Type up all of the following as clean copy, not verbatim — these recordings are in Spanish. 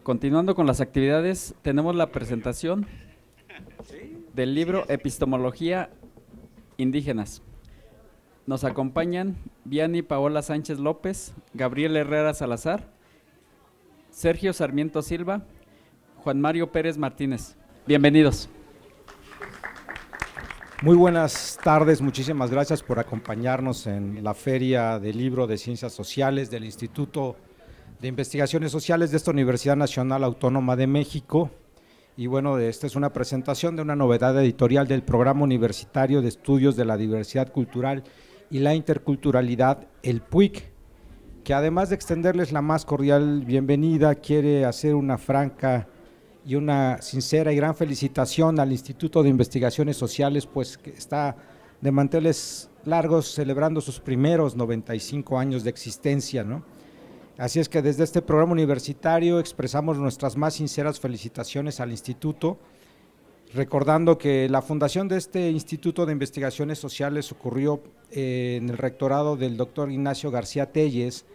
Continuando con las actividades, tenemos la presentación del libro Epistemología Indígenas. Nos acompañan Vianney Paola Sánchez López, Gabriel Herrera Salazar, Sergio Sarmiento Silva, Juan Mario Pérez Martínez. Bienvenidos. Muy buenas tardes, muchísimas gracias por acompañarnos en la Feria del Libro de Ciencias Sociales del Instituto de Investigaciones Sociales de esta Universidad Nacional Autónoma de México. Y bueno, esta es una presentación de una novedad editorial del Programa Universitario de Estudios de la Diversidad Cultural y la Interculturalidad, el PUIC, que además de extenderles la más cordial bienvenida, quiere hacer una franca y una sincera y gran felicitación al Instituto de Investigaciones Sociales, pues que está de manteles largos celebrando sus primeros 95 años de existencia, ¿no? Así es que desde este programa universitario expresamos nuestras más sinceras felicitaciones al instituto, recordando que la fundación de este Instituto de Investigaciones Sociales ocurrió en el rectorado del doctor Ignacio García Telles,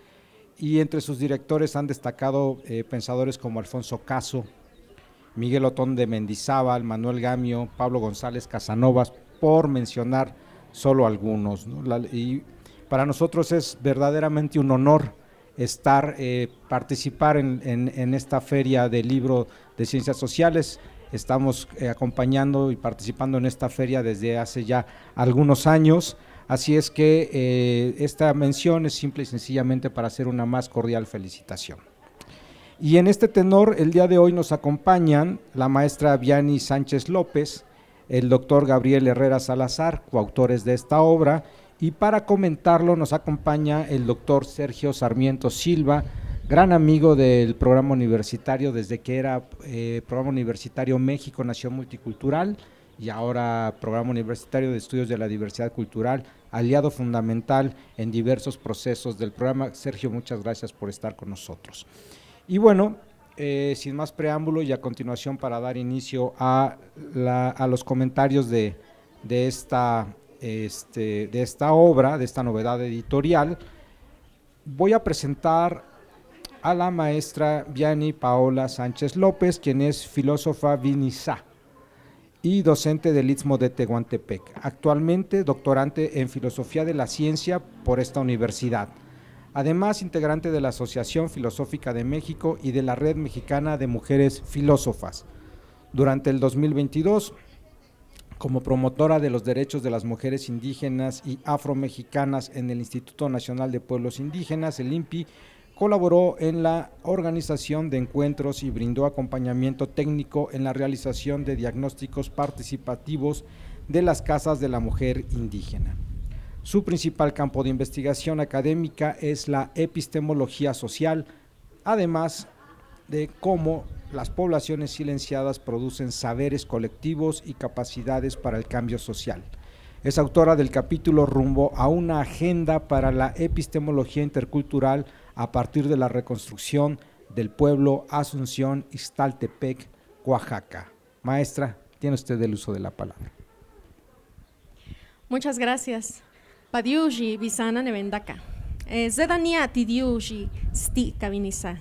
y entre sus directores han destacado pensadores como Alfonso Caso, Miguel Otón de Mendizábal, Manuel Gamio, Pablo González Casanovas, por mencionar solo algunos, ¿no? Y para nosotros es verdaderamente un honor participar en esta Feria del Libro de Ciencias Sociales. Estamos acompañando y participando en esta feria desde hace ya algunos años, así es que esta mención es simple y sencillamente para hacer una más cordial felicitación. Y en este tenor, el día de hoy nos acompañan la maestra Vianney Sánchez López, el doctor Gabriel Herrera Salazar, coautores de esta obra, y para comentarlo nos acompaña el doctor Sergio Sarmiento Silva, gran amigo del programa universitario desde que era Programa Universitario México Nación Multicultural y ahora Programa Universitario de Estudios de la Diversidad Cultural, aliado fundamental en diversos procesos del programa. Sergio, muchas gracias por estar con nosotros. Y bueno, sin más preámbulo y a continuación para dar inicio a los comentarios de esta obra, de esta novedad editorial, voy a presentar a la maestra Vianney Paola Sánchez López, quien es filósofa vinizá y docente del Istmo de Tehuantepec, actualmente doctorante en Filosofía de la Ciencia por esta universidad. Además, integrante de la Asociación Filosófica de México y de la Red Mexicana de Mujeres Filósofas. Durante el 2022, como promotora de los derechos de las mujeres indígenas y afromexicanas en el Instituto Nacional de Pueblos Indígenas, el INPI, colaboró en la organización de encuentros y brindó acompañamiento técnico en la realización de diagnósticos participativos de las casas de la mujer indígena. Su principal campo de investigación académica es la epistemología social, además de cómo las poblaciones silenciadas producen saberes colectivos y capacidades para el cambio social. Es autora del capítulo Rumbo a una agenda para la epistemología intercultural a partir de la reconstrucción del pueblo Asunción Ixtaltepec, Oaxaca. Maestra, tiene usted el uso de la palabra. Muchas gracias. Padiuji Bisana Nevendaka. Zedania Tidiuji Sti Kabinisa.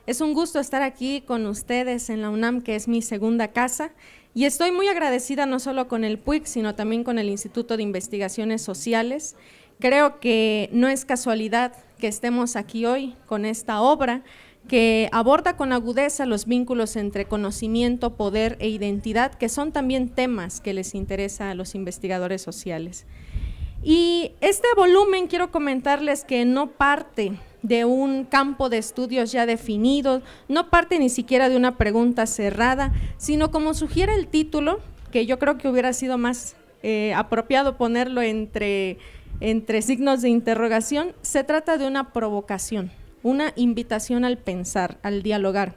Es un gusto estar aquí con ustedes en la UNAM, que es mi segunda casa, y estoy muy agradecida no solo con el PUIC, sino también con el Instituto de Investigaciones Sociales. Creo que no es casualidad que estemos aquí hoy con esta obra que aborda con agudeza los vínculos entre conocimiento, poder e identidad, que son también temas que les interesa a los investigadores sociales. Y este volumen quiero comentarles que no parte de un campo de estudios ya definido, no parte ni siquiera de una pregunta cerrada, sino como sugiere el título, que yo creo que hubiera sido más apropiado ponerlo entre signos de interrogación, se trata de una provocación, una invitación al pensar, al dialogar.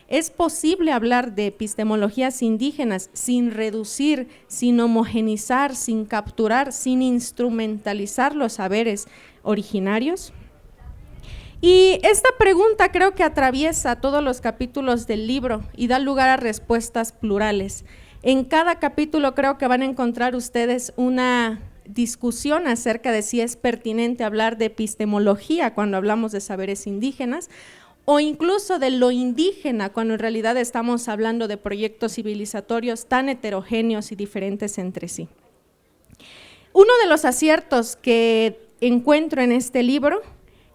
Es posible hablar de epistemologías indígenas sin reducir, sin homogenizar, sin capturar, sin instrumentalizar los saberes originarios. Y esta pregunta creo que atraviesa todos los capítulos del libro y da lugar a respuestas plurales. En cada capítulo creo que van a encontrar ustedes una discusión acerca de si es pertinente hablar de epistemología cuando hablamos de saberes indígenas, o incluso de lo indígena, cuando en realidad estamos hablando de proyectos civilizatorios tan heterogéneos y diferentes entre sí. Uno de los aciertos que encuentro en este libro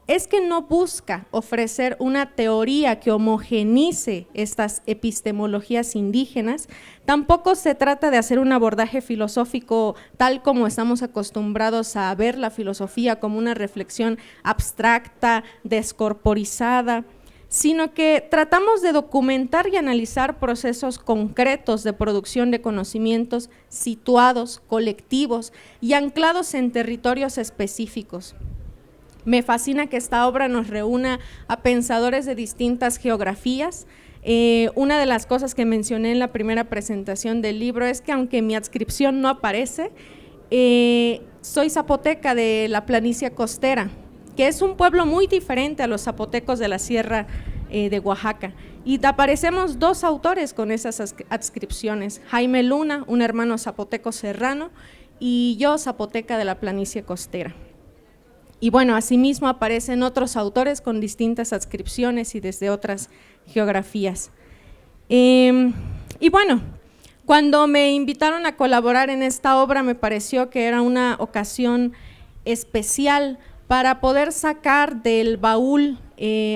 es que no busca ofrecer una teoría que homogenice estas epistemologías indígenas, tampoco se trata de hacer un abordaje filosófico tal como estamos acostumbrados a ver la filosofía como una reflexión abstracta, descorporizada, sino que tratamos de documentar y analizar procesos concretos de producción de conocimientos situados, colectivos y anclados en territorios específicos. Me fascina que esta obra nos reúna a pensadores de distintas geografías. Una de las cosas que mencioné en la primera presentación del libro es que aunque mi adscripción no aparece, soy zapoteca de la planicie costera, que es un pueblo muy diferente a los zapotecos de la sierra de Oaxaca. Y aparecemos dos autores con esas adscripciones, Jaime Luna, un hermano zapoteco serrano, y yo, zapoteca de la planicie costera. Y bueno, asimismo aparecen otros autores con distintas adscripciones y desde otras geografías. Y bueno, cuando me invitaron a colaborar en esta obra me pareció que era una ocasión especial para poder sacar del baúl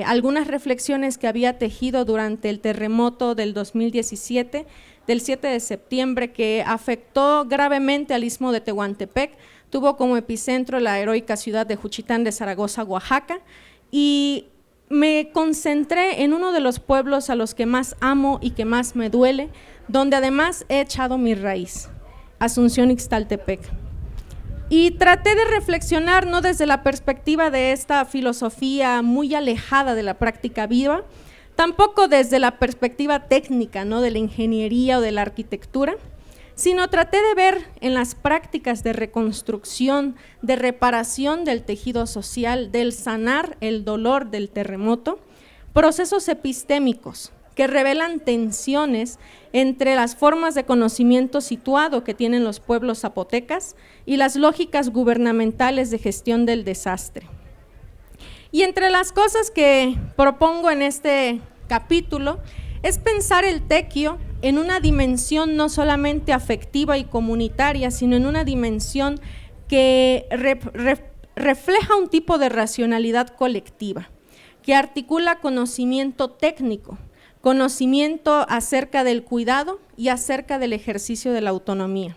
algunas reflexiones que había tejido durante el terremoto del 2017, del 7 de septiembre, que afectó gravemente al istmo de Tehuantepec. Tuvo como epicentro la heroica ciudad de Juchitán de Zaragoza, Oaxaca, y me concentré en uno de los pueblos a los que más amo y que más me duele, donde además he echado mi raíz, Asunción Ixtaltepec. Y traté de reflexionar no desde la perspectiva de esta filosofía muy alejada de la práctica viva, tampoco desde la perspectiva técnica, ¿no?, de la ingeniería o de la arquitectura, sino traté de ver en las prácticas de reconstrucción, de reparación del tejido social, del sanar el dolor del terremoto, procesos epistémicos que revelan tensiones entre las formas de conocimiento situado que tienen los pueblos zapotecas y las lógicas gubernamentales de gestión del desastre. Y entre las cosas que propongo en este capítulo es pensar el tequio en una dimensión no solamente afectiva y comunitaria, sino en una dimensión que refleja un tipo de racionalidad colectiva, que articula conocimiento técnico, conocimiento acerca del cuidado y acerca del ejercicio de la autonomía.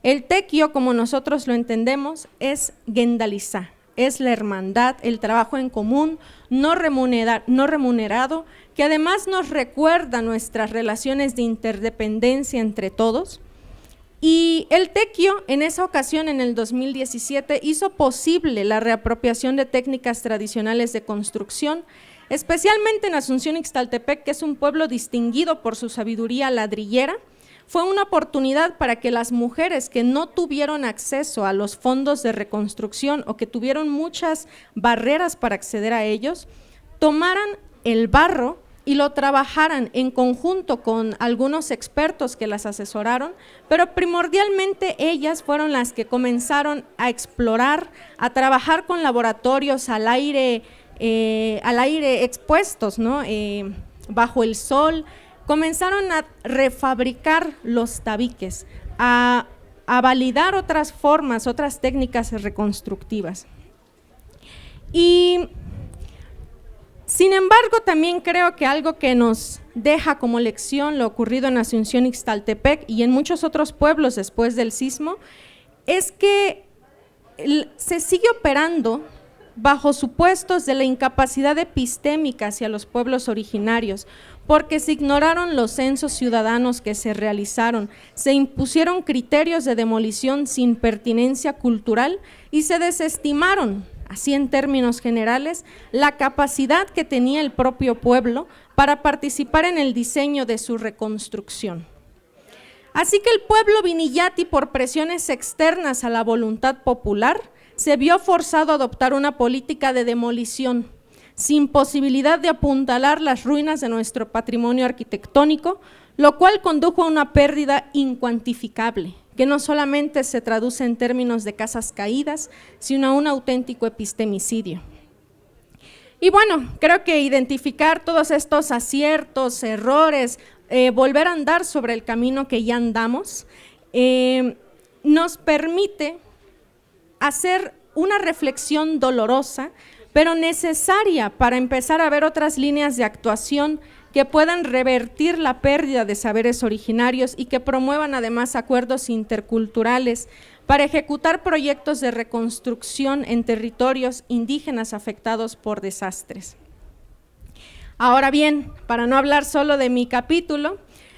El tequio, como nosotros lo entendemos, es gendalizá, es la hermandad, el trabajo en común, no remunerado, que además nos recuerda nuestras relaciones de interdependencia entre todos. Y el tequio en esa ocasión, en el 2017, hizo posible la reapropiación de técnicas tradicionales de construcción, especialmente en Asunción Ixtaltepec, que es un pueblo distinguido por su sabiduría ladrillera. Fue una oportunidad para que las mujeres que no tuvieron acceso a los fondos de reconstrucción o que tuvieron muchas barreras para acceder a ellos, tomaran el barro y lo trabajaran en conjunto con algunos expertos que las asesoraron, pero primordialmente ellas fueron las que comenzaron a explorar, a trabajar con laboratorios al aire expuestos, ¿no?, bajo el sol. Comenzaron a refabricar los tabiques, a validar otras formas, otras técnicas reconstructivas. Y sin embargo, también creo que algo que nos deja como lección lo ocurrido en Asunción Ixtaltepec y en muchos otros pueblos después del sismo, es que se sigue operando bajo supuestos de la incapacidad epistémica hacia los pueblos originarios, porque se ignoraron los censos ciudadanos que se realizaron, se impusieron criterios de demolición sin pertinencia cultural y se desestimaron, así en términos generales, la capacidad que tenía el propio pueblo para participar en el diseño de su reconstrucción. Así que el pueblo Vinillati, por presiones externas a la voluntad popular, se vio forzado a adoptar una política de demolición, sin posibilidad de apuntalar las ruinas de nuestro patrimonio arquitectónico, lo cual condujo a una pérdida incuantificable, que no solamente se traduce en términos de casas caídas, sino a un auténtico epistemicidio. Y bueno, creo que identificar todos estos aciertos, errores, volver a andar sobre el camino que ya andamos, nos permite hacer una reflexión dolorosa, pero necesaria para empezar a ver otras líneas de actuación que puedan revertir la pérdida de saberes originarios y que promuevan además acuerdos interculturales para ejecutar proyectos de reconstrucción en territorios indígenas afectados por desastres. Ahora bien, para no hablar solo de mi capítulo,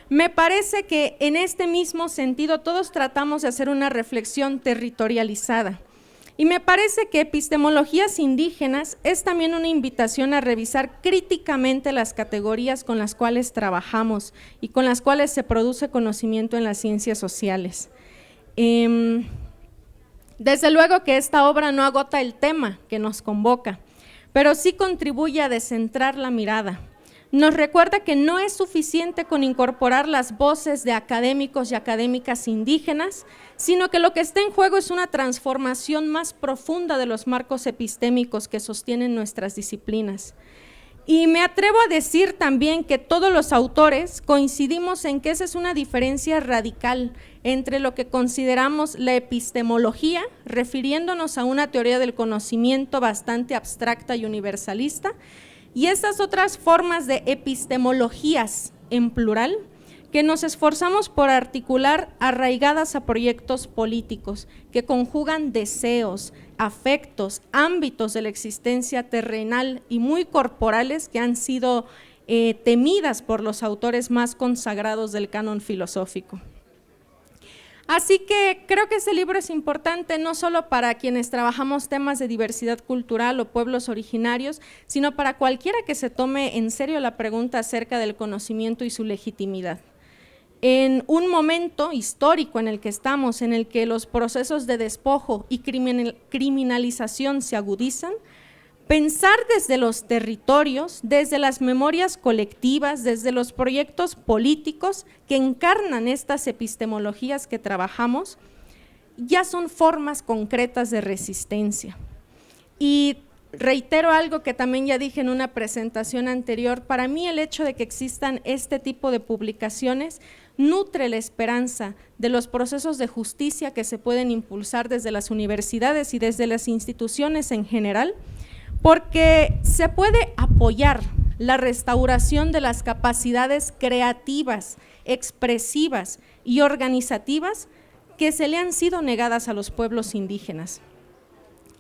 me parece que en este mismo sentido todos tratamos de hacer una reflexión territorializada. Y me parece que epistemologías indígenas es también una invitación a revisar críticamente las categorías con las cuales trabajamos y con las cuales se produce conocimiento en las ciencias sociales. Desde luego que esta obra no agota el tema que nos convoca, pero sí contribuye a descentrar la mirada. Nos recuerda que no es suficiente con incorporar las voces de académicos y académicas indígenas, sino que lo que está en juego es una transformación más profunda de los marcos epistémicos que sostienen nuestras disciplinas. Y me atrevo a decir también que todos los autores coincidimos en que esa es una diferencia radical entre lo que consideramos la epistemología, refiriéndonos a una teoría del conocimiento bastante abstracta y universalista, y estas otras formas de epistemologías en plural que nos esforzamos por articular arraigadas a proyectos políticos que conjugan deseos, afectos, ámbitos de la existencia terrenal y muy corporales que han sido temidas por los autores más consagrados del canon filosófico. Así que creo que este libro es importante no solo para quienes trabajamos temas de diversidad cultural o pueblos originarios, sino para cualquiera que se tome en serio la pregunta acerca del conocimiento y su legitimidad. En un momento histórico en el que estamos, en el que los procesos de despojo y criminalización se agudizan, pensar desde los territorios, desde las memorias colectivas, desde los proyectos políticos que encarnan estas epistemologías que trabajamos, ya son formas concretas de resistencia. Y reitero algo que también ya dije en una presentación anterior, para mí el hecho de que existan este tipo de publicaciones nutre la esperanza de los procesos de justicia que se pueden impulsar desde las universidades y desde las instituciones en general, porque se puede apoyar la restauración de las capacidades creativas, expresivas y organizativas que se le han sido negadas a los pueblos indígenas.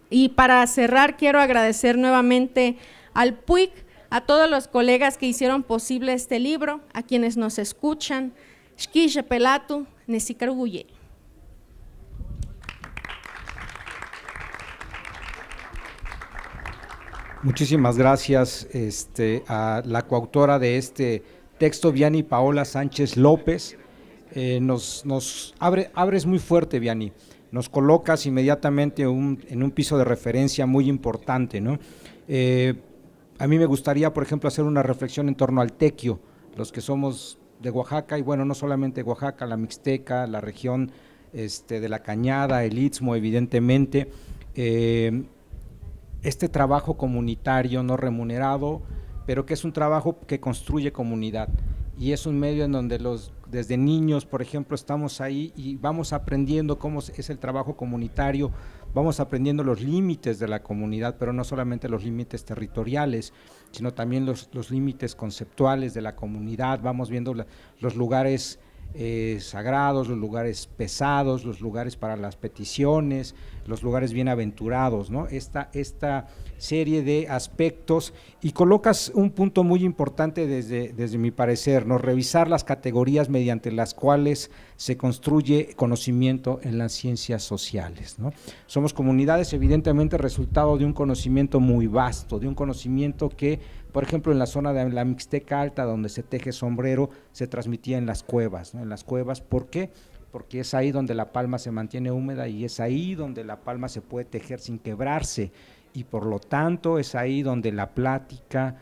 Y para cerrar, quiero agradecer nuevamente al PUIC, a todos los colegas que hicieron posible este libro, a quienes nos escuchan. Xquiche Pelatu, Nesicaruguye. Muchísimas gracias a la coautora de este texto, Vianney Paola Sánchez López. Abres muy fuerte, Vianney, nos colocas inmediatamente en un piso de referencia muy importante, ¿no? A mí me gustaría, por ejemplo, hacer una reflexión en torno al tequio, los que somos de Oaxaca, y bueno, no solamente Oaxaca, la Mixteca, la región de la Cañada, el Istmo, evidentemente, este trabajo comunitario no remunerado, pero que es un trabajo que construye comunidad, y es un medio en donde desde niños, por ejemplo, estamos ahí y vamos aprendiendo cómo es el trabajo comunitario, vamos aprendiendo los límites de la comunidad, pero no solamente los límites territoriales, sino también los límites conceptuales de la comunidad, vamos viendo los lugares sagrados, los lugares pesados, los lugares para las peticiones, los lugares bienaventurados, ¿no? Esta serie de aspectos, y colocas un punto muy importante desde mi parecer, ¿no? Revisar las categorías mediante las cuales se construye conocimiento en las ciencias sociales, ¿no? Somos comunidades, evidentemente, resultado de un conocimiento muy vasto, de un conocimiento que, por ejemplo, en la zona de la Mixteca Alta, donde se teje sombrero, se transmitía en las cuevas, ¿no? En las cuevas, ¿por qué? Porque es ahí donde la palma se mantiene húmeda y es ahí donde la palma se puede tejer sin quebrarse, y por lo tanto es ahí donde la plática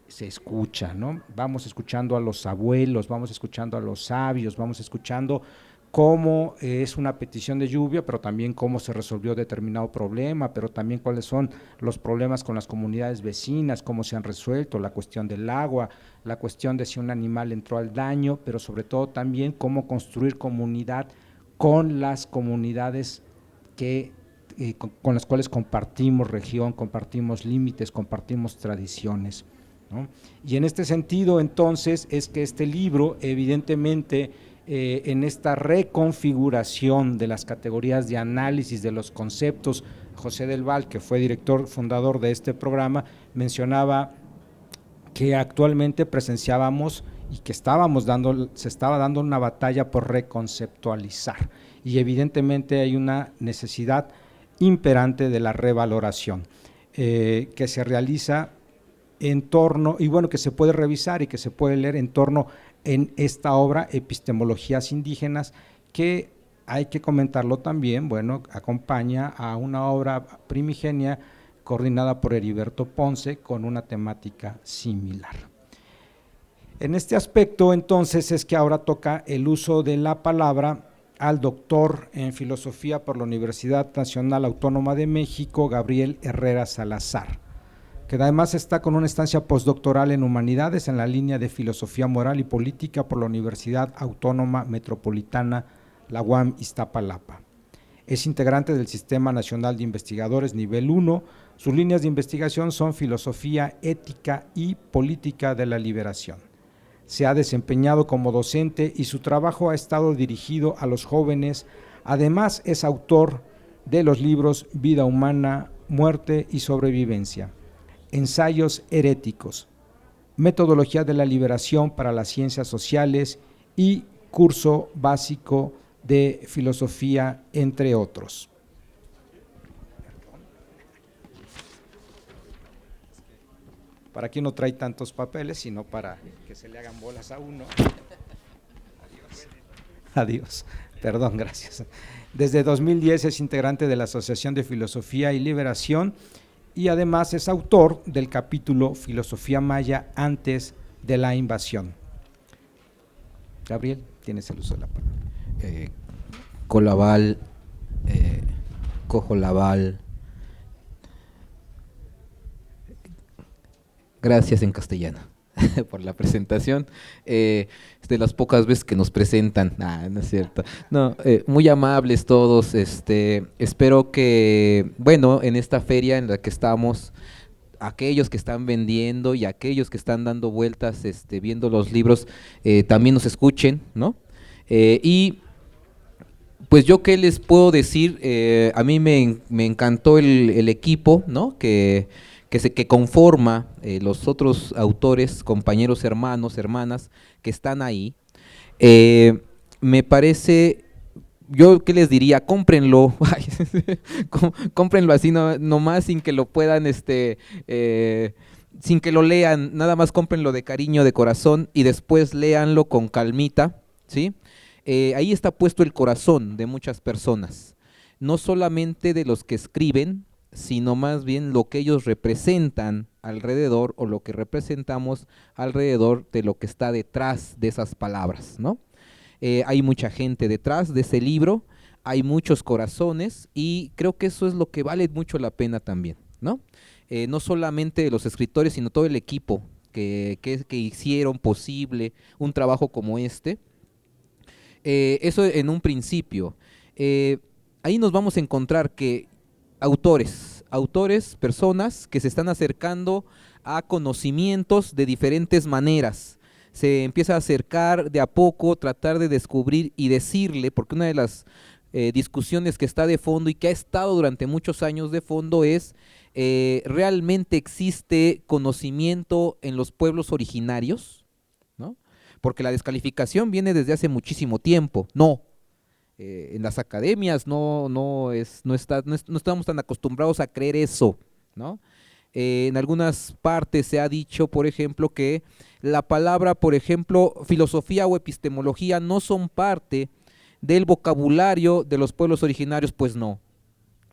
se escucha, ¿no? Vamos escuchando a los abuelos, vamos escuchando a los sabios, vamos escuchando cómo es una petición de lluvia, pero también cómo se resolvió determinado problema, pero también cuáles son los problemas con las comunidades vecinas, cómo se han resuelto, la cuestión del agua, la cuestión de si un animal entró al daño, pero sobre todo también cómo construir comunidad con las comunidades con las cuales compartimos región, compartimos límites, compartimos tradiciones, ¿no? Y en este sentido, entonces, es que este libro, evidentemente, en esta reconfiguración de las categorías de análisis de los conceptos, José del Val, que fue director fundador de este programa, mencionaba que actualmente presenciábamos y que se estaba dando una batalla por reconceptualizar, y evidentemente hay una necesidad imperante de la revaloración que se realiza en torno, y bueno, que se puede revisar y que se puede leer en torno en esta obra Epistemologías Indígenas, que hay que comentarlo también, bueno, acompaña a una obra primigenia coordinada por Heriberto Ponce con una temática similar. En este aspecto, entonces, es que ahora toca el uso de la palabra al doctor en filosofía por la Universidad Nacional Autónoma de México, Gabriel Herrera Salazar, que además está con una estancia postdoctoral en Humanidades en la línea de Filosofía Moral y Política por la Universidad Autónoma Metropolitana, la UAM Iztapalapa. Es integrante del Sistema Nacional de Investigadores Nivel 1, sus líneas de investigación son Filosofía, Ética y Política de la Liberación. Se ha desempeñado como docente y su trabajo ha estado dirigido a los jóvenes. Además, es autor de los libros Vida Humana, Muerte y Sobrevivencia, Ensayos Heréticos, Metodología de la Liberación para las Ciencias Sociales y Curso Básico de Filosofía, entre otros. Para quien no trae tantos papeles, sino para que se le hagan bolas a uno. Adiós. Perdón, gracias. Desde 2010 es integrante de la Asociación de Filosofía y Liberación y además es autor del capítulo Filosofía Maya antes de la invasión. Gabriel, tienes el uso de la palabra. Colabal, Cojolabal. Gracias en castellano por la presentación. Es de las pocas veces que nos presentan. No es cierto. No, muy amables todos. Espero que, bueno, en esta feria en la que estamos, aquellos que están vendiendo y aquellos que están dando vueltas, viendo los libros, también nos escuchen, ¿no? Y pues yo qué les puedo decir, a mí me encantó el equipo, ¿no? que conforma los otros autores, compañeros, hermanos, hermanas que están ahí. Me parece, yo qué les diría, cómprenlo, cómprenlo así nomás sin que lo puedan, sin que lo lean, nada más cómprenlo de cariño, de corazón y después léanlo con calmita, ¿sí? Ahí está puesto el corazón de muchas personas, no solamente de los que escriben, sino más bien lo que ellos representan alrededor o lo que representamos alrededor de lo que está detrás de esas palabras, ¿no? Hay mucha gente detrás de ese libro, hay muchos corazones y creo que eso es lo que vale mucho la pena también, ¿no? No solamente los escritores, sino todo el equipo que hicieron posible un trabajo como este. Eso en un principio. Ahí nos vamos a encontrar que autores, personas que se están acercando a conocimientos de diferentes maneras. Se empieza a acercar de a poco, tratar de descubrir y decirle, porque una de las discusiones que está de fondo y que ha estado durante muchos años de fondo es, ¿realmente existe conocimiento en los pueblos originarios? ¿No? Porque la descalificación viene desde hace muchísimo tiempo. No. En las academias no estamos tan acostumbrados a creer eso, ¿no? En algunas partes se ha dicho, por ejemplo, que la palabra, por ejemplo, filosofía o epistemología no son parte del vocabulario de los pueblos originarios, pues no,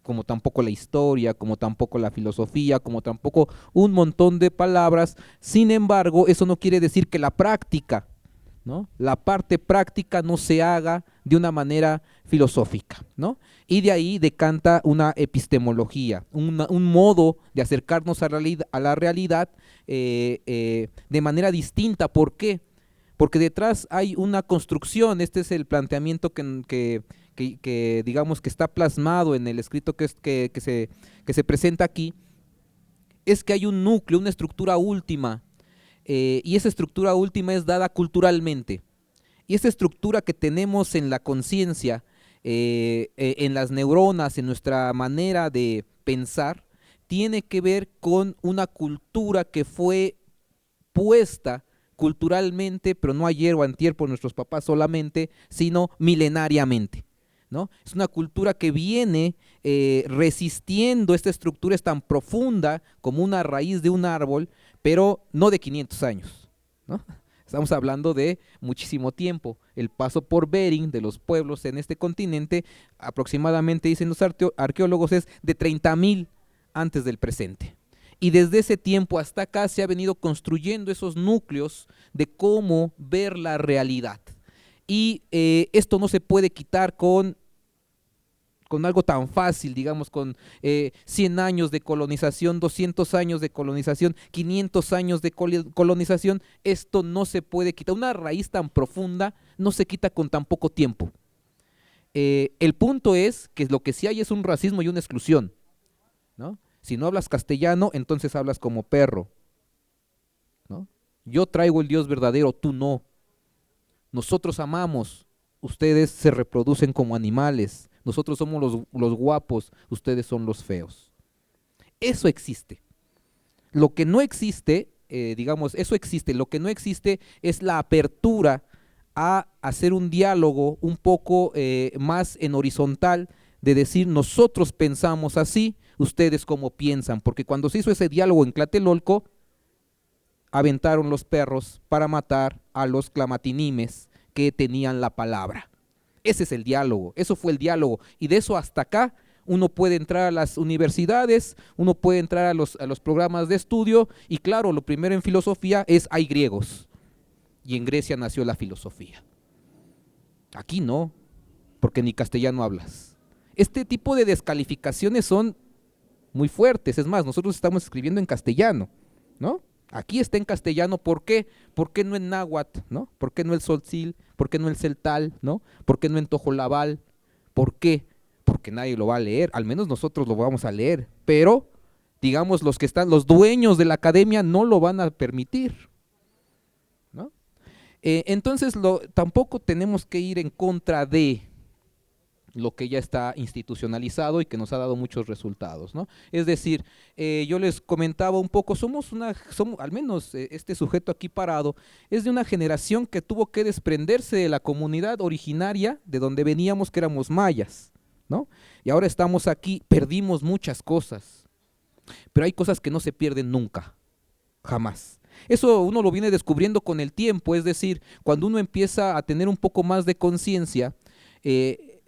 como tampoco la historia, como tampoco la filosofía, como tampoco un montón de palabras. Sin embargo, eso no quiere decir que la práctica, ¿no? La parte práctica no se haga de una manera filosófica, ¿no? Y de ahí decanta una epistemología, un modo de acercarnos a la realidad de manera distinta. ¿Por qué? Porque detrás hay una construcción. Este es el planteamiento que digamos que está plasmado en el escrito que se presenta aquí, es que hay un núcleo, una estructura última, y esa estructura última es dada culturalmente. Y esa estructura que tenemos en la conciencia, en las neuronas, en nuestra manera de pensar, tiene que ver con una cultura que fue puesta culturalmente, pero no ayer o antier por nuestros papás solamente, sino milenariamente, ¿no? Es una cultura que viene resistiendo. Esta estructura es tan profunda como una raíz de un árbol, pero no de 500 años, ¿no? Estamos hablando de muchísimo tiempo. El paso por Bering de los pueblos en este continente, aproximadamente, dicen los arqueólogos, es de 30,000 antes del presente. Y desde ese tiempo hasta acá se ha venido construyendo esos núcleos de cómo ver la realidad. Y esto no se puede quitar con algo tan fácil, digamos, con 100 años de colonización, 200 años de colonización, 500 años de colonización. Esto no se puede quitar. Una raíz tan profunda no se quita con tan poco tiempo. El punto es que lo que sí hay es un racismo y una exclusión, ¿no? Si no hablas castellano, entonces hablas como perro, ¿no? Yo traigo el Dios verdadero, tú no. Nosotros amamos, ustedes se reproducen como animales. Nosotros somos los guapos, ustedes son los feos. Eso existe. Lo que no existe, eso existe. Lo que no existe es la apertura a hacer un diálogo un poco más en horizontal, de decir nosotros pensamos así, ustedes cómo piensan. Porque cuando se hizo ese diálogo en Tlatelolco, aventaron los perros para matar a los clamatinimes que tenían la palabra. Ese es el diálogo, eso fue el diálogo. Y de eso hasta acá uno puede entrar a las universidades, uno puede entrar a los programas de estudio, y claro, lo primero en filosofía es hay griegos, y en Grecia nació la filosofía. Aquí no, porque ni castellano hablas. Este tipo de descalificaciones son muy fuertes. Es más, nosotros estamos escribiendo en castellano, ¿no? Aquí está en castellano. ¿Por qué? ¿Por qué no en náhuatl, ¿no? ¿Por qué no el tzotzil? ¿Por qué no el celtal, ¿no? ¿Por qué no en tojolabal? ¿Por qué? Porque nadie lo va a leer. Al menos nosotros lo vamos a leer, pero digamos los que están, los dueños de la academia no lo van a permitir, ¿no? Entonces tampoco tenemos que ir en contra de lo que ya está institucionalizado y que nos ha dado muchos resultados, ¿no? Es decir, yo les comentaba un poco, somos al menos este sujeto aquí parado, es de una generación que tuvo que desprenderse de la comunidad originaria de donde veníamos, que éramos mayas, ¿no? Y ahora estamos aquí, perdimos muchas cosas, pero hay cosas que no se pierden nunca, jamás. Eso uno lo viene descubriendo con el tiempo. Es decir, cuando uno empieza a tener un poco más de conciencia,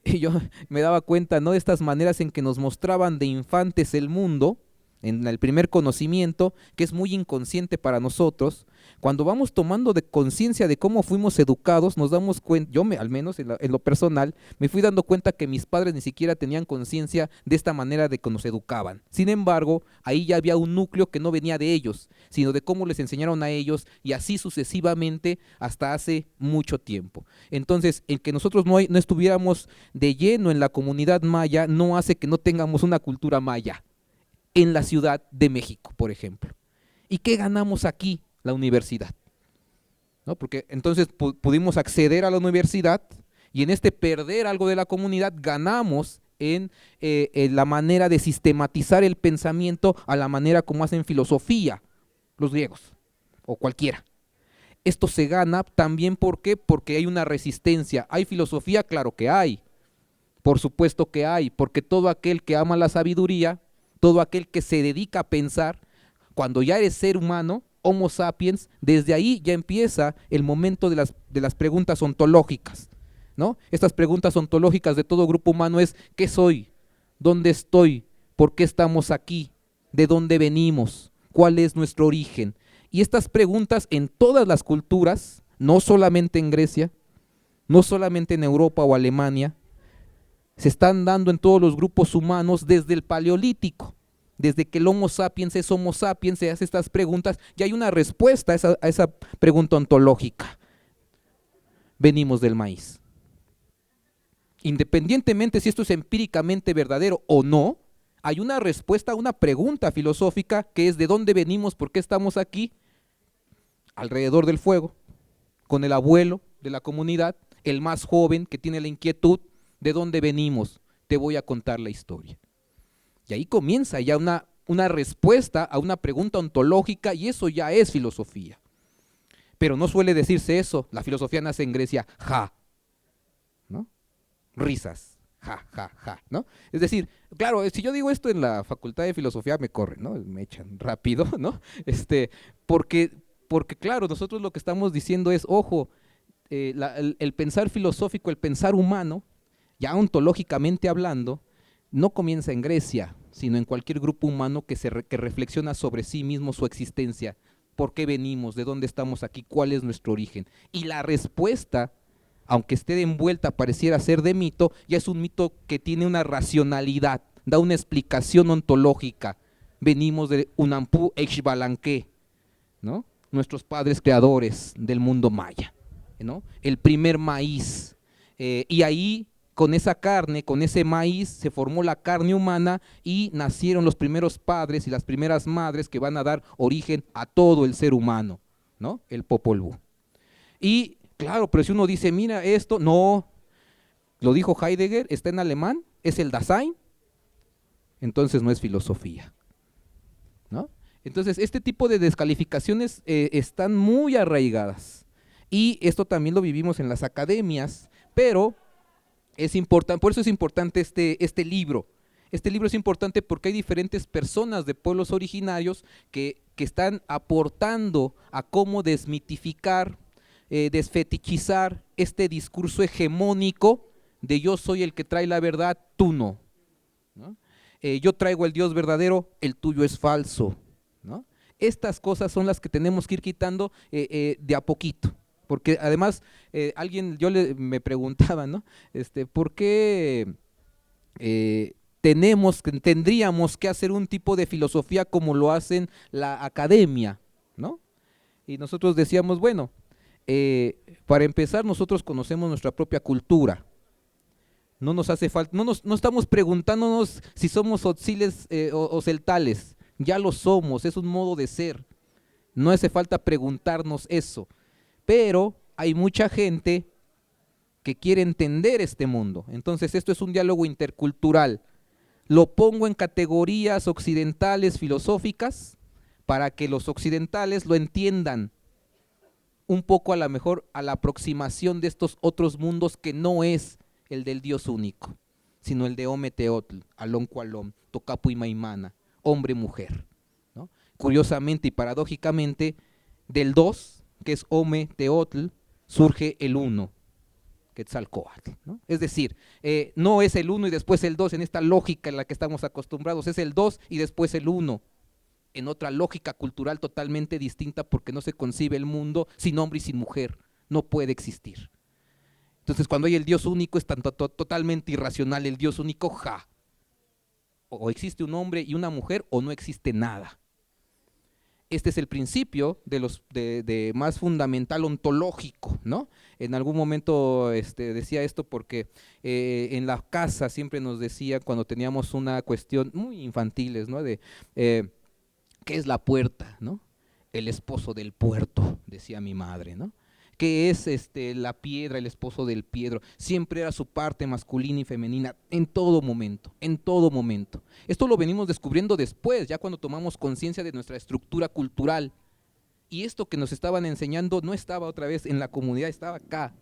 yo me daba cuenta, ¿no?, de estas maneras en que nos mostraban de infantes el mundo, en el primer conocimiento, que es muy inconsciente para nosotros. Cuando vamos tomando de conciencia de cómo fuimos educados, nos damos cuenta, al menos en lo personal, me fui dando cuenta que mis padres ni siquiera tenían conciencia de esta manera de que nos educaban. Sin embargo, ahí ya había un núcleo que no venía de ellos, sino de cómo les enseñaron a ellos, y así sucesivamente hasta hace mucho tiempo. Entonces, el que nosotros no estuviéramos de lleno en la comunidad maya no hace que no tengamos una cultura maya en la Ciudad de México, por ejemplo. ¿Y qué ganamos aquí? La universidad, ¿no? Porque entonces pudimos acceder a la universidad, y en este perder algo de la comunidad ganamos en la manera de sistematizar el pensamiento a la manera como hacen filosofía los griegos o cualquiera. Esto se gana también, ¿por qué? Porque hay una resistencia. ¿Hay filosofía? Claro que hay, por supuesto que hay, porque todo aquel que ama la sabiduría, todo aquel que se dedica a pensar, cuando ya eres ser humano, Homo sapiens, desde ahí ya empieza el momento de las preguntas ontológicas, ¿no? Estas preguntas ontológicas de todo grupo humano es: ¿qué soy? ¿Dónde estoy? ¿Por qué estamos aquí? ¿De dónde venimos? ¿Cuál es nuestro origen? Y estas preguntas en todas las culturas, no solamente en Grecia, no solamente en Europa o Alemania, se están dando en todos los grupos humanos desde el Paleolítico. Desde que el Homo sapiens es Homo sapiens, se hace estas preguntas y hay una respuesta a esa pregunta ontológica. Venimos del maíz. Independientemente si esto es empíricamente verdadero o no, hay una respuesta a una pregunta filosófica que es: ¿de dónde venimos? ¿Por qué estamos aquí? Alrededor del fuego, con el abuelo de la comunidad, el más joven que tiene la inquietud: ¿de dónde venimos? Te voy a contar la historia. Y ahí comienza ya una respuesta a una pregunta ontológica, y eso ya es filosofía. Pero no suele decirse eso. La filosofía nace en Grecia, ¿no? Risas, ¿no? Es decir, claro, si yo digo esto en la facultad de filosofía me corren, ¿no? Me echan rápido, ¿no? Porque claro, nosotros lo que estamos diciendo es, ojo, el pensar filosófico, el pensar humano, ya ontológicamente hablando, no comienza en Grecia, sino en cualquier grupo humano que reflexiona sobre sí mismo, su existencia, por qué venimos, de dónde estamos aquí, cuál es nuestro origen. Y la respuesta, aunque esté envuelta, pareciera ser de mito, ya es un mito que tiene una racionalidad, da una explicación ontológica. Venimos de Unampu Exbalanque, ¿no? Nuestros padres creadores del mundo maya, ¿no? El primer maíz, y ahí con esa carne, con ese maíz, se formó la carne humana y nacieron los primeros padres y las primeras madres que van a dar origen a todo el ser humano, ¿no? El Popol Vuh. Y claro, pero si uno dice, mira esto, no, lo dijo Heidegger, está en alemán, es el Dasein, entonces no es filosofía, ¿no? Entonces este tipo de descalificaciones están muy arraigadas, y esto también lo vivimos en las academias, pero es importante, por eso es importante este libro. Este libro es importante porque hay diferentes personas de pueblos originarios que están aportando a cómo desmitificar, desfetichizar este discurso hegemónico de yo soy el que trae la verdad, tú no, ¿no? Yo traigo el Dios verdadero, el tuyo es falso, ¿no? Estas cosas son las que tenemos que ir quitando de a poquito. Porque además, me preguntaba, ¿no? ¿Por qué tendríamos que hacer un tipo de filosofía como lo hacen la academia, ¿no? Y nosotros decíamos, bueno, para empezar, nosotros conocemos nuestra propia cultura. No nos hace falta, no estamos preguntándonos si somos otziles o celtales, ya lo somos, es un modo de ser. No hace falta preguntarnos eso. Pero hay mucha gente que quiere entender este mundo. Entonces esto es un diálogo intercultural. Lo pongo en categorías occidentales filosóficas para que los occidentales lo entiendan un poco, a lo mejor a la aproximación de estos otros mundos que no es el del Dios único, sino el de Ometeotl, Aloncualom, Tocapu y Maimana, hombre-mujer, ¿no? Curiosamente y paradójicamente, del dos, que es Ometeotl, surge el uno, Quetzalcóatl, ¿no? Es decir, no es el uno y después el dos en esta lógica en la que estamos acostumbrados, es el dos y después el uno, en otra lógica cultural totalmente distinta, porque no se concibe el mundo sin hombre y sin mujer, no puede existir. Entonces cuando hay el Dios único es totalmente irracional, el Dios único, o existe un hombre y una mujer o no existe nada. Este es el principio de más fundamental ontológico, ¿no? En algún momento decía esto porque en la casa siempre nos decía, cuando teníamos una cuestión muy infantiles, ¿no? ¿Qué es la puerta, ¿no? El esposo del puerto, decía mi madre, ¿no? ¿Qué es la piedra, el esposo del piedro? Siempre era su parte masculina y femenina, en todo momento, en todo momento. Esto lo venimos descubriendo después, ya cuando tomamos conciencia de nuestra estructura cultural. Y esto que nos estaban enseñando no estaba otra vez en la comunidad, estaba acá.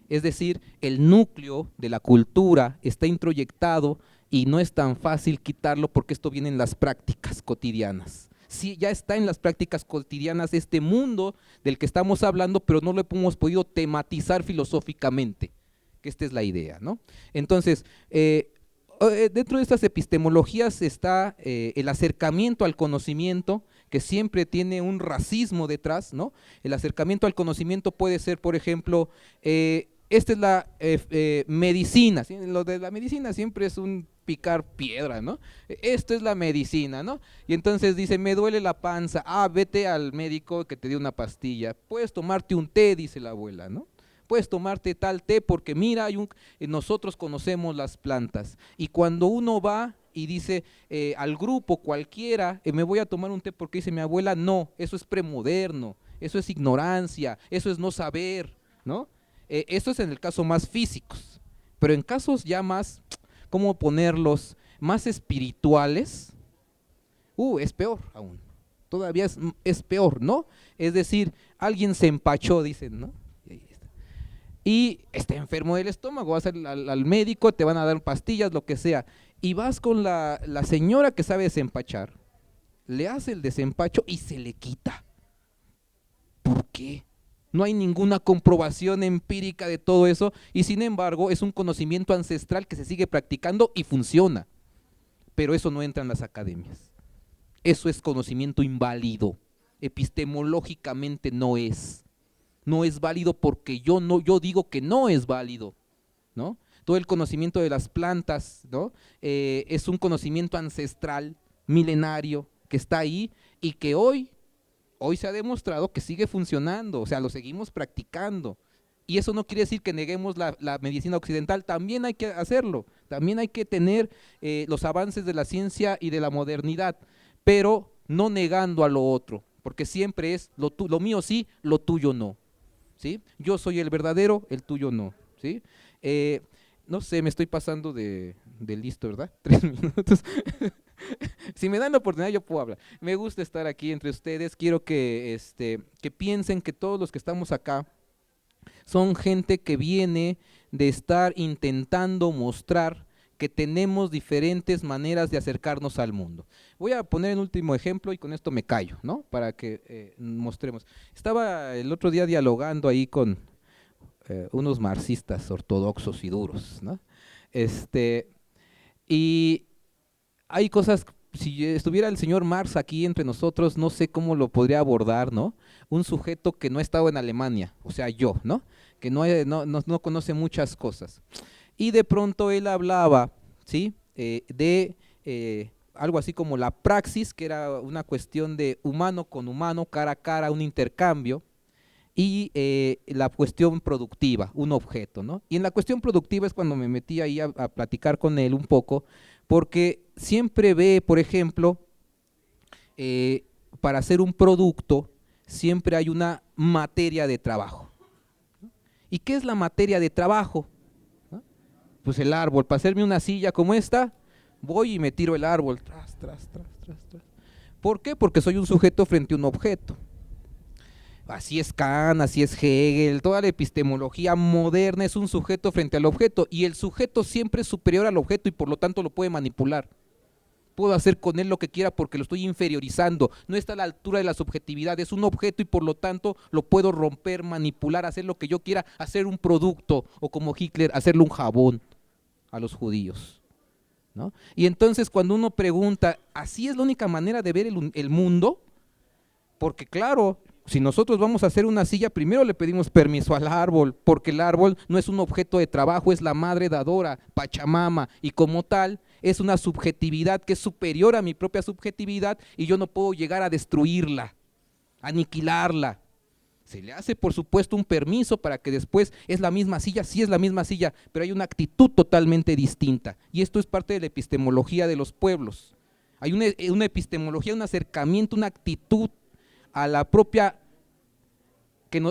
Es decir, el núcleo de la cultura está introyectado y no es tan fácil quitarlo, porque esto viene en las prácticas cotidianas. Sí, ya está en las prácticas cotidianas este mundo del que estamos hablando, pero no lo hemos podido tematizar filosóficamente, que esta es la idea, ¿no? Entonces, dentro de estas epistemologías está el acercamiento al conocimiento, que siempre tiene un racismo detrás, ¿no? El acercamiento al conocimiento puede ser, por ejemplo, esta es la medicina, ¿sí? Lo de la medicina siempre es un picar piedra, ¿no? Esto es la medicina, ¿no? Y entonces dice, me duele la panza, vete al médico que te dé una pastilla, puedes tomarte un té, dice la abuela, ¿no? Puedes tomarte tal té porque mira, nosotros conocemos las plantas, y cuando uno va y dice al grupo cualquiera, me voy a tomar un té porque dice mi abuela, no, eso es premoderno, eso es ignorancia, eso es no saber, ¿no? Esto es en el caso más físicos, pero en casos ya más, ¿cómo ponerlos? Más espirituales, es peor aún, todavía es peor, ¿no? Es decir, alguien se empachó, dicen, ¿no? Y está enfermo del estómago, vas al médico, te van a dar pastillas, lo que sea, y vas con la señora que sabe desempachar, le hace el desempacho y se le quita. ¿Por qué? No hay ninguna comprobación empírica de todo eso, y sin embargo es un conocimiento ancestral que se sigue practicando y funciona, pero eso no entra en las academias. Eso es conocimiento inválido, epistemológicamente no es válido porque yo digo que no es válido, ¿no? Todo el conocimiento de las plantas, ¿no? Es un conocimiento ancestral, milenario, que está ahí y que hoy se ha demostrado que sigue funcionando, o sea, lo seguimos practicando. Y eso no quiere decir que neguemos la medicina occidental, también hay que hacerlo, también hay que tener los avances de la ciencia y de la modernidad, pero no negando a lo otro, porque siempre es lo mío sí, lo tuyo no. ¿Sí? Yo soy el verdadero, el tuyo no, ¿sí? No sé, me estoy pasando de listo, ¿verdad? 3 minutos. Si me dan la oportunidad yo puedo hablar. Me gusta estar aquí entre ustedes, quiero que piensen que todos los que estamos acá son gente que viene de estar intentando mostrar que tenemos diferentes maneras de acercarnos al mundo. Voy a poner el último ejemplo y con esto me callo, ¿no? Para que mostremos. Estaba el otro día dialogando ahí con unos marxistas ortodoxos y duros, ¿no? Y hay cosas, si estuviera el señor Marx aquí entre nosotros, no sé cómo lo podría abordar, ¿no? Un sujeto que no ha estado en Alemania, o sea, yo, ¿no? Que no conoce muchas cosas. Y de pronto él hablaba, ¿sí? De algo así como la praxis, que era una cuestión de humano con humano, cara a cara, un intercambio, y la cuestión productiva, un objeto, ¿no? Y en la cuestión productiva es cuando me metí ahí a platicar con él un poco, porque siempre ve, por ejemplo, para hacer un producto, siempre hay una materia de trabajo. ¿Y qué es la materia de trabajo? Pues el árbol. Para hacerme una silla como esta, voy y me tiro el árbol, tras. ¿Por qué? Porque soy un sujeto frente a un objeto. Así es Kant, así es Hegel, toda la epistemología moderna es un sujeto frente al objeto, y el sujeto siempre es superior al objeto y por lo tanto lo puede manipular. Puedo hacer con él lo que quiera porque lo estoy inferiorizando, no está a la altura de la subjetividad, es un objeto y por lo tanto lo puedo romper, manipular, hacer lo que yo quiera, hacer un producto, o como Hitler, hacerle un jabón a los judíos, ¿no? Y entonces cuando uno pregunta, ¿así es la única manera de ver el mundo? Porque claro, si nosotros vamos a hacer una silla, primero le pedimos permiso al árbol, porque el árbol no es un objeto de trabajo, es la madre dadora, Pachamama, y como tal es una subjetividad que es superior a mi propia subjetividad y yo no puedo llegar a destruirla, aniquilarla. Se le hace por supuesto un permiso para que después es la misma silla, sí es la misma silla, pero hay una actitud totalmente distinta, y esto es parte de la epistemología de los pueblos. Hay una epistemología, un acercamiento, una actitud a la propia,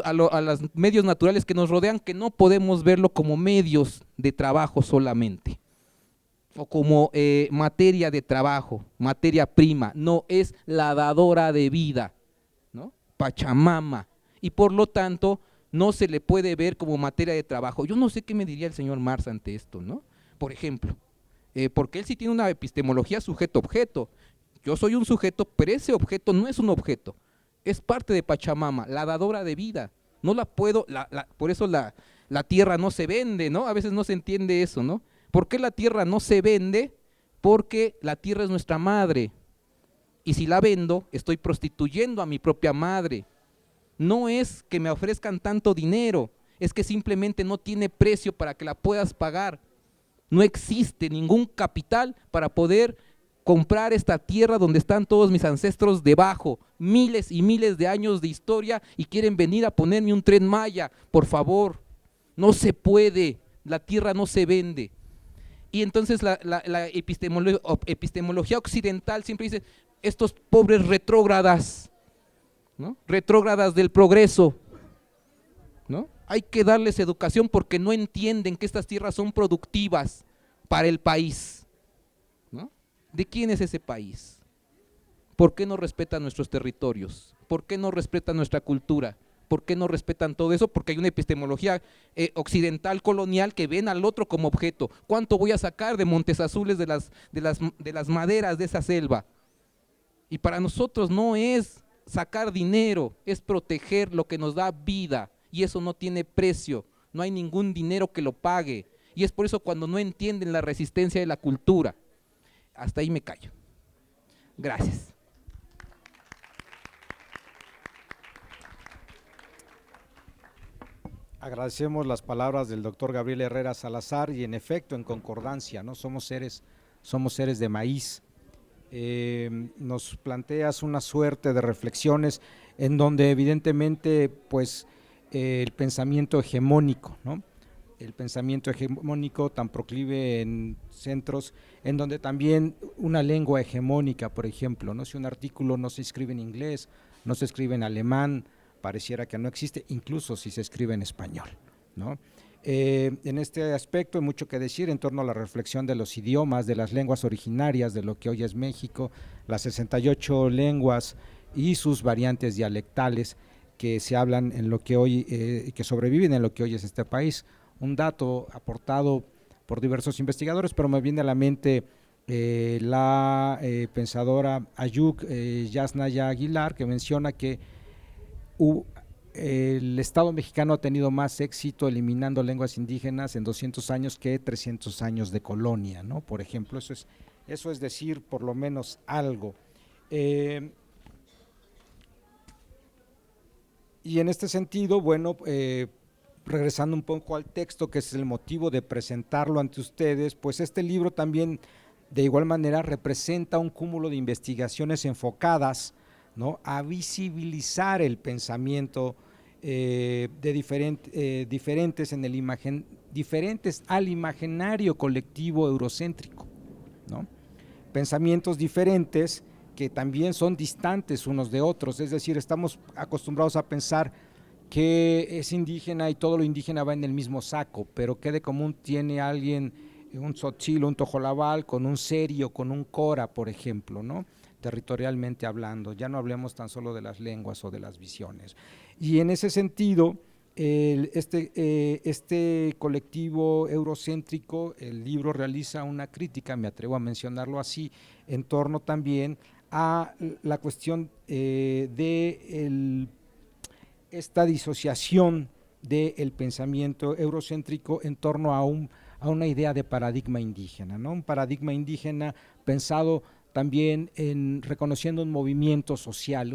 a los medios naturales que nos rodean, que no podemos verlo como medios de trabajo solamente, o como materia de trabajo, materia prima, no, es la dadora de vida, ¿no? Pachamama, y por lo tanto no se le puede ver como materia de trabajo. Yo no sé qué me diría el señor Marx ante esto, ¿no? Por ejemplo, porque él sí tiene una epistemología sujeto-objeto. Yo soy un sujeto, pero ese objeto no es un objeto, es parte de Pachamama, la dadora de vida. No la puedo, por eso la tierra no se vende, ¿no? A veces no se entiende eso, ¿no? ¿Por qué la tierra no se vende? Porque la tierra es nuestra madre, y si la vendo, estoy prostituyendo a mi propia madre. No es que me ofrezcan tanto dinero, es que simplemente no tiene precio para que la puedas pagar. No existe ningún capital para poder comprar esta tierra donde están todos mis ancestros debajo, miles y miles de años de historia, y quieren venir a ponerme un Tren Maya. Por favor, no se puede, la tierra no se vende. Y entonces la epistemología occidental siempre dice, estos pobres retrógradas, ¿no? Retrógradas del progreso, ¿no? Hay que darles educación porque no entienden que estas tierras son productivas para el país, ¿no? ¿De quién es ese país? ¿Por qué no respetan nuestros territorios? ¿Por qué no respetan nuestra cultura? ¿Por qué no respetan todo eso? Porque hay una epistemología occidental colonial que ven al otro como objeto. ¿Cuánto voy a sacar de Montes Azules, de las maderas de esa selva? Y para nosotros no es sacar dinero, es proteger lo que nos da vida, y eso no tiene precio, no hay ningún dinero que lo pague, y es por eso cuando no entienden la resistencia de la cultura. Hasta ahí me callo. Gracias. Agradecemos las palabras del doctor Gabriel Herrera Salazar y en efecto, en concordancia, ¿no? Somos seres de maíz. Nos planteas una suerte de reflexiones en donde evidentemente pues el pensamiento hegemónico, ¿no? El pensamiento hegemónico tan proclive en centros en donde también una lengua hegemónica, por ejemplo, ¿no? Si un artículo no se escribe en inglés, no se escribe en alemán, pareciera que no existe, incluso si se escribe en español, ¿no? En este aspecto hay mucho que decir en torno a la reflexión de los idiomas, de las lenguas originarias de lo que hoy es México, las 68 lenguas y sus variantes dialectales que se hablan en lo que hoy, que sobreviven en lo que hoy es este país. Un dato aportado por diversos investigadores, pero me viene a la mente la pensadora Ayuk Yasnaya Aguilar, que menciona que el Estado mexicano ha tenido más éxito eliminando lenguas indígenas en 200 años que 300 años de colonia, ¿no? Por ejemplo, eso es decir por lo menos algo. Y en este sentido, bueno, regresando un poco al texto, que es el motivo de presentarlo ante ustedes, pues este libro también de igual manera representa un cúmulo de investigaciones enfocadas, ¿no?, a visibilizar el pensamiento diferentes al imaginario colectivo eurocéntrico, ¿no? Pensamientos diferentes que también son distantes unos de otros, es decir, estamos acostumbrados a pensar que es indígena y todo lo indígena va en el mismo saco, pero ¿qué de común tiene alguien, un tzotzil, un tojolabal, con un serio, con un cora, por ejemplo, ¿no?, territorialmente hablando? Ya no hablemos tan solo de las lenguas o de las visiones. Y en ese sentido, este colectivo eurocéntrico, el libro realiza una crítica, me atrevo a mencionarlo así, en torno también a la cuestión de esta disociación del pensamiento eurocéntrico en torno a una idea de paradigma indígena, ¿no? Un paradigma indígena pensado también en reconociendo un movimiento social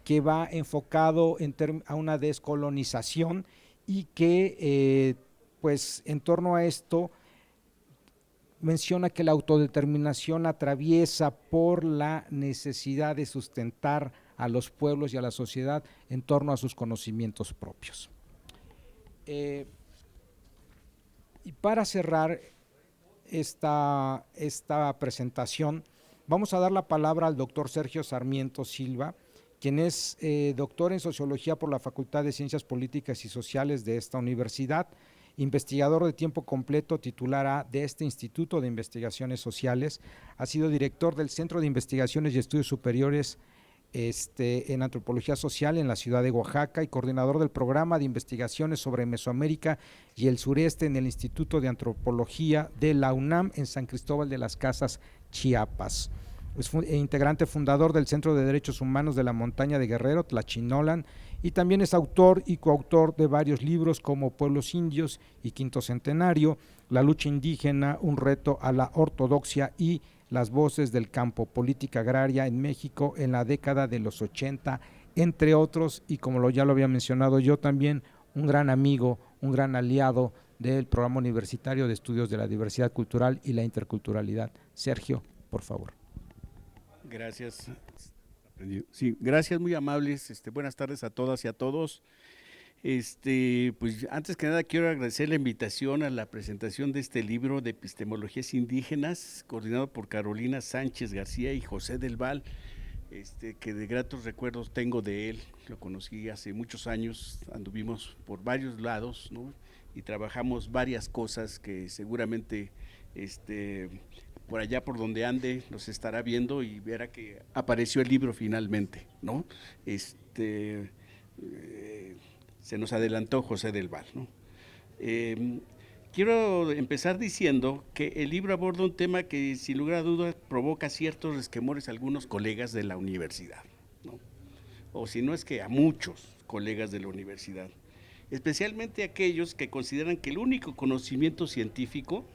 que va enfocado a una descolonización y que pues en torno a esto menciona que la autodeterminación atraviesa por la necesidad de sustentar a los pueblos y a la sociedad en torno a sus conocimientos propios. Y para cerrar esta presentación, vamos a dar la palabra al doctor Sergio Sarmiento Silva, quien es doctor en Sociología por la Facultad de Ciencias Políticas y Sociales de esta universidad, investigador de tiempo completo titular A de este Instituto de Investigaciones Sociales, ha sido director del Centro de Investigaciones y Estudios Superiores en Antropología Social en la ciudad de Oaxaca y coordinador del programa de investigaciones sobre Mesoamérica y el sureste en el Instituto de Antropología de la UNAM en San Cristóbal de las Casas, Chiapas. Es integrante fundador del Centro de Derechos Humanos de la Montaña de Guerrero, Tlachinolan, y también es autor y coautor de varios libros como Pueblos Indios y Quinto Centenario, La lucha indígena, un reto a la ortodoxia y Las voces del campo, política agraria en México en la década de los 80, entre otros, y como ya lo había mencionado yo también, un gran amigo, un gran aliado del Programa Universitario de Estudios de la Diversidad Cultural y la Interculturalidad. Sergio, por favor. Gracias. Sí, gracias, muy amables. Buenas tardes a todas y a todos. Pues antes que nada quiero agradecer la invitación a la presentación de este libro de epistemologías indígenas, coordinado por Carolina Sánchez García y José del Val, que de gratos recuerdos tengo de él. Lo conocí hace muchos años, anduvimos por varios lados, ¿no? Y trabajamos varias cosas que seguramente por allá por donde ande nos estará viendo y verá que apareció el libro finalmente, ¿no? Se nos adelantó José del Val, ¿no? Quiero empezar diciendo que el libro aborda un tema que sin lugar a dudas provoca ciertos resquemores a algunos colegas de la universidad, ¿no? O si no es que a muchos colegas de la universidad, especialmente aquellos que consideran que el único conocimiento científico,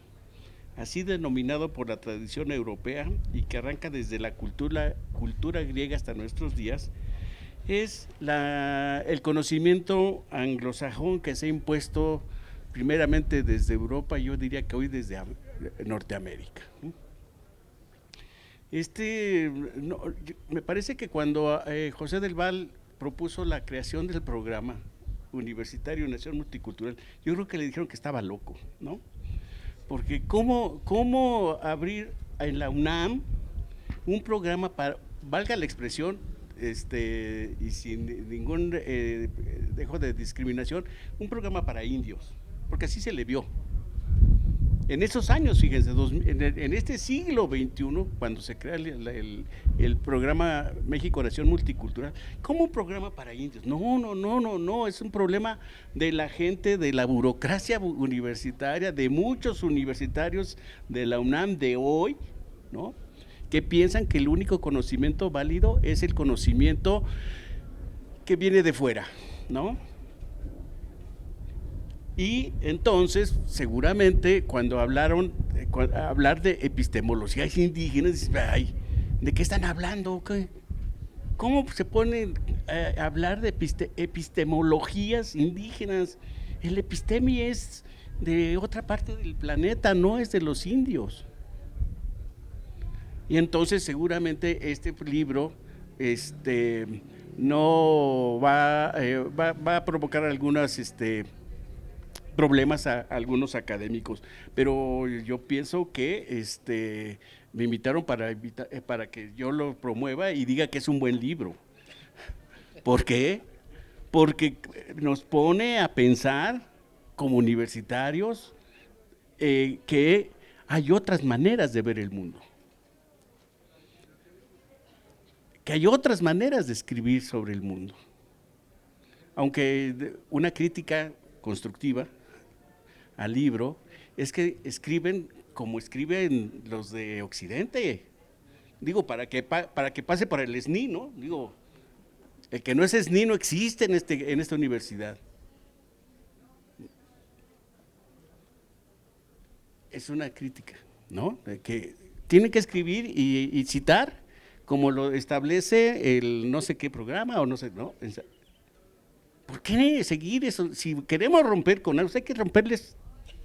así denominado por la tradición europea y que arranca desde la cultura griega hasta nuestros días, es el conocimiento anglosajón que se ha impuesto primeramente desde Europa, yo diría que hoy desde Norteamérica. Me parece que cuando José del Val propuso la creación del programa universitario Nación Multicultural, yo creo que le dijeron que estaba loco, ¿no? Porque ¿cómo abrir en la UNAM un programa para, valga la expresión, y sin ningún dejo de discriminación, un programa para indios? Porque así se le vio. En esos años, fíjense, en este siglo XXI, cuando se crea el programa México Nación Multicultural, ¿cómo un programa para indios? No, es un problema de la gente, de la burocracia universitaria, de muchos universitarios de la UNAM de hoy, ¿no? Que piensan que el único conocimiento válido es el conocimiento que viene de fuera, ¿no? Y entonces, seguramente, cuando hablar de epistemologías indígenas, dices, ay, ¿de qué están hablando? ¿Cómo se ponen a hablar de epistemologías indígenas? El epistemi es de otra parte del planeta, no es de los indios. Y entonces, seguramente, este libro no va a provocar algunas problemas a algunos académicos, pero yo pienso que me invitaron para que yo lo promueva y diga que es un buen libro. ¿Por qué? Porque nos pone a pensar como universitarios que hay otras maneras de ver el mundo, que hay otras maneras de escribir sobre el mundo, aunque una crítica constructiva al libro es que escriben como escriben los de Occidente, digo, para que pase para el SNI, ¿no? Digo, el que no es SNI no existe en esta universidad. Es una crítica, ¿no? Que tienen que escribir y citar como lo establece el no sé qué programa o no sé, ¿no? ¿Por qué seguir eso? Si queremos romper con ellos, hay que romperles.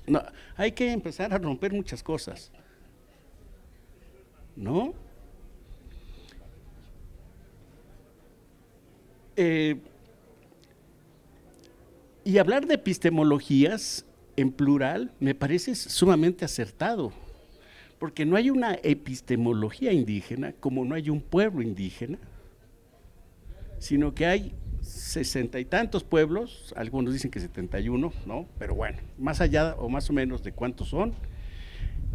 No, hay que empezar a romper muchas cosas, ¿no? Y hablar de epistemologías en plural me parece sumamente acertado, porque no hay una epistemología indígena como no hay un pueblo indígena, sino que hay 60 y tantos pueblos, algunos dicen que 71, ¿no? Pero bueno, más allá o más o menos de cuántos son,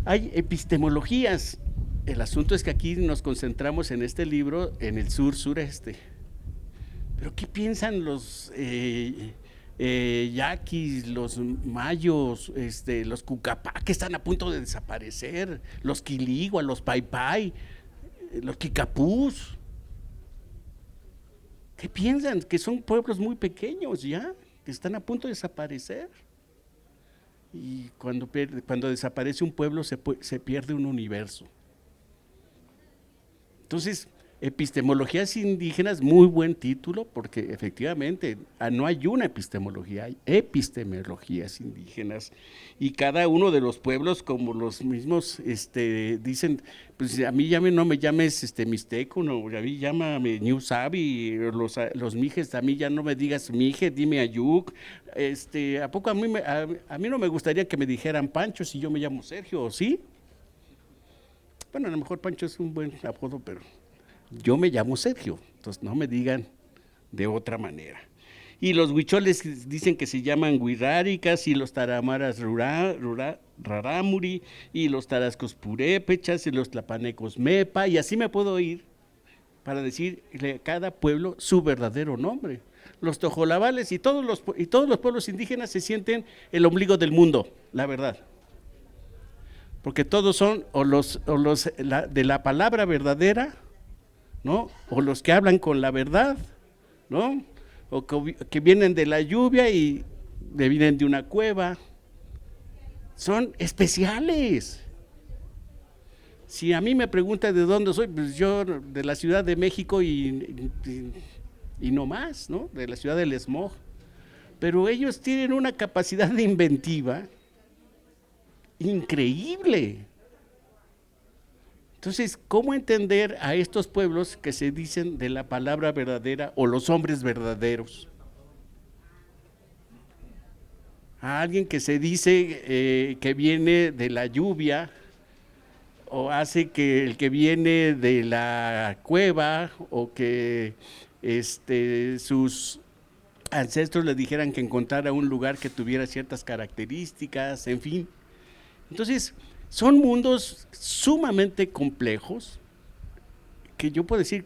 hay epistemologías. El asunto es que aquí nos concentramos en este libro en el sureste. Pero ¿qué piensan los yaquis, los mayos, los cucapá, que están a punto de desaparecer, los quiligua, los paipai, los quicapús? ¿Qué piensan? Que son pueblos muy pequeños ya, que están a punto de desaparecer. Y cuando desaparece un pueblo se pierde un universo. Entonces, Epistemologías indígenas, muy buen título, porque efectivamente no hay una epistemología, hay epistemologías indígenas, y cada uno de los pueblos, como los mismos dicen, pues a mí no me llames mixteco, no, a mí llámame Ñusabi, los mijes, a mí ya no me digas mije, dime ayuk, ¿a poco a mí no me gustaría que me dijeran Pancho si yo me llamo Sergio, ¿sí? Bueno, a lo mejor Pancho es un buen apodo, pero yo me llamo Sergio, entonces no me digan de otra manera. Y los huicholes dicen que se llaman huiráricas, y los taramaras rarámuri, y los tarascos purépechas, y los tlapanecos mepa, y así me puedo ir para decirle a cada pueblo su verdadero nombre. Los tojolabales y todos los pueblos indígenas se sienten el ombligo del mundo, la verdad. Porque todos son de la palabra verdadera, ¿no? O los que hablan con la verdad, ¿no? O que vienen de la lluvia y vienen de una cueva. Son especiales. Si a mí me preguntan de dónde soy, pues yo de la Ciudad de México y no más, ¿no? De la ciudad del smog. Pero ellos tienen una capacidad de inventiva increíble. Entonces, ¿cómo entender a estos pueblos que se dicen de la palabra verdadera o los hombres verdaderos? A alguien que se dice que viene de la lluvia, o hace que el que viene de la cueva, o que sus ancestros le dijeran que encontrara un lugar que tuviera ciertas características, en fin. Entonces, son mundos sumamente complejos que yo puedo decir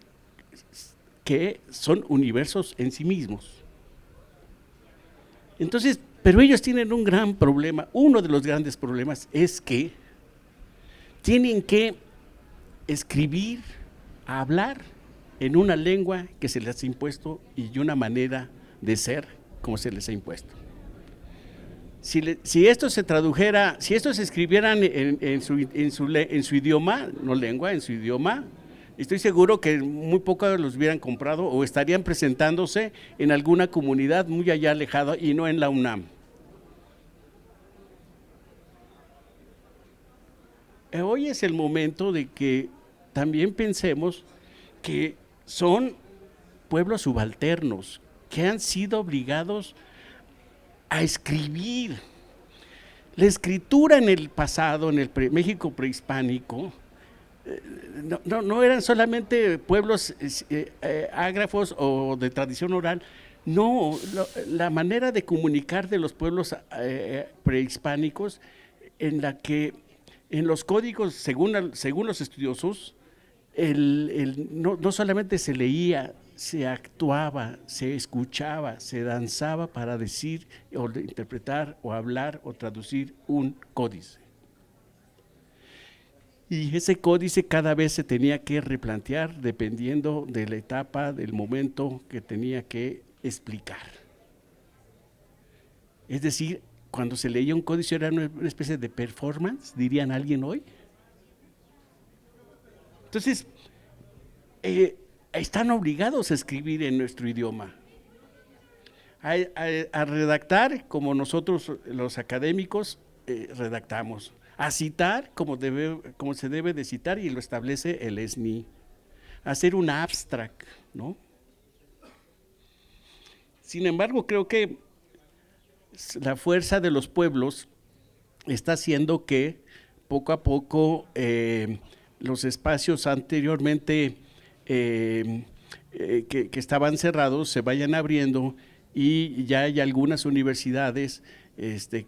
que son universos en sí mismos. Entonces, pero ellos tienen un gran problema. Uno de los grandes problemas es que tienen que escribir, hablar en una lengua que se les ha impuesto y una manera de ser como se les ha impuesto. Si esto se tradujera, si esto se escribieran en su idioma, no lengua, en su idioma, estoy seguro que muy pocos los hubieran comprado o estarían presentándose en alguna comunidad muy allá alejada y no en la UNAM. Hoy es el momento de que también pensemos que son pueblos subalternos, que han sido obligados a escribir. La escritura en el pasado, en el México prehispánico, no eran solamente pueblos ágrafos o de tradición oral, no, la manera de comunicar de los pueblos prehispánicos, en la que en los códigos, según los estudiosos, no solamente se leía, se actuaba, se escuchaba, se danzaba para decir o interpretar o hablar o traducir un códice. Y ese códice cada vez se tenía que replantear dependiendo de la etapa, del momento que tenía que explicar. Es decir, cuando se leía un códice era una especie de performance, dirían alguien hoy. Entonces, están obligados a escribir en nuestro idioma, a redactar como nosotros los académicos redactamos, a citar como se debe de citar y lo establece el SNI, a hacer un abstract, ¿no? Sin embargo, creo que la fuerza de los pueblos está haciendo que poco a poco los espacios anteriormente que estaban cerrados se vayan abriendo, y ya hay algunas universidades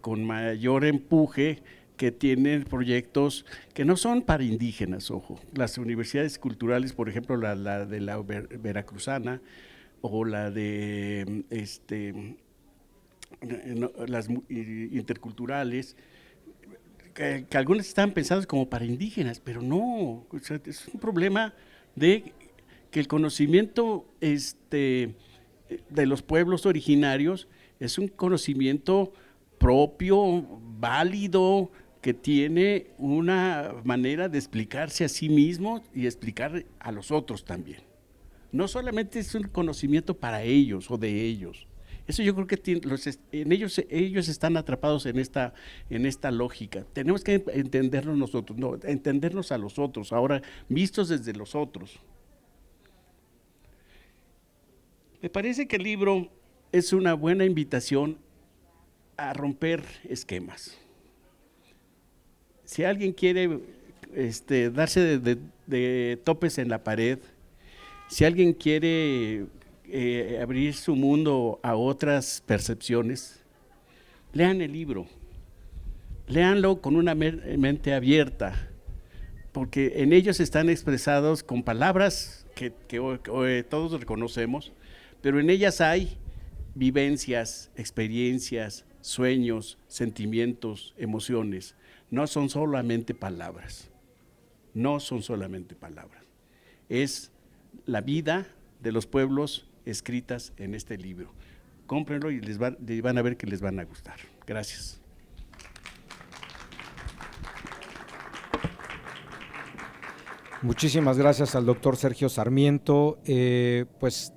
con mayor empuje que tienen proyectos que no son para indígenas, ojo. Las universidades culturales, por ejemplo, la de la veracruzana o la de las interculturales, que algunas estaban pensadas como para indígenas, pero no, o sea, es un problema de que el conocimiento de los pueblos originarios es un conocimiento propio, válido, que tiene una manera de explicarse a sí mismo y explicar a los otros también. No solamente es un conocimiento para ellos o de ellos. Eso yo creo que ellos están atrapados en esta lógica. Tenemos que entendernos nosotros, no, entendernos a los otros, ahora vistos desde los otros. Me parece que el libro es una buena invitación a romper esquemas. Si alguien quiere darse de topes en la pared, si alguien quiere abrir su mundo a otras percepciones, lean el libro, léanlo con una mente abierta, porque en ellos están expresados con palabras que todos reconocemos, pero en ellas hay vivencias, experiencias, sueños, sentimientos, emociones. No son solamente palabras, no son solamente palabras. Es la vida de los pueblos escritas en este libro. Cómprenlo y van a ver que les van a gustar. Gracias. Muchísimas gracias al doctor Sergio Sarmiento. Pues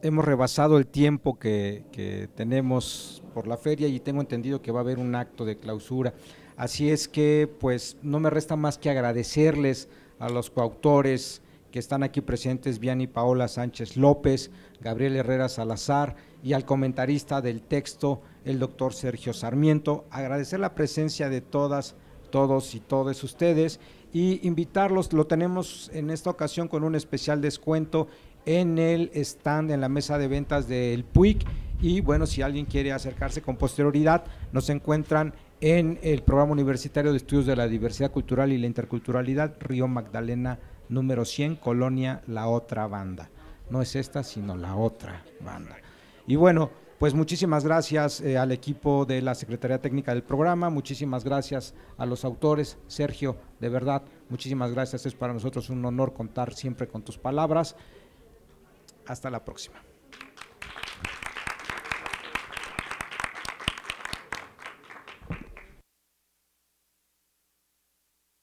hemos rebasado el tiempo que tenemos por la feria y tengo entendido que va a haber un acto de clausura. Así es que pues no me resta más que agradecerles a los coautores que están aquí presentes, Vianney Paola Sánchez López, Gabriel Herrera Salazar, y al comentarista del texto, el doctor Sergio Sarmiento. Agradecer la presencia de todas, todos y todas ustedes y invitarlos, lo tenemos en esta ocasión con un especial descuento en el stand, en la mesa de ventas del PUIC, y bueno, si alguien quiere acercarse con posterioridad, nos encuentran en el Programa Universitario de Estudios de la Diversidad Cultural y la Interculturalidad, Río Magdalena número 100, Colonia La Otra Banda. No es esta, sino la otra banda. Y bueno, pues muchísimas gracias al equipo de la Secretaría Técnica del programa, muchísimas gracias a los autores. Sergio, de verdad, muchísimas gracias, es para nosotros un honor contar siempre con tus palabras. Hasta la próxima.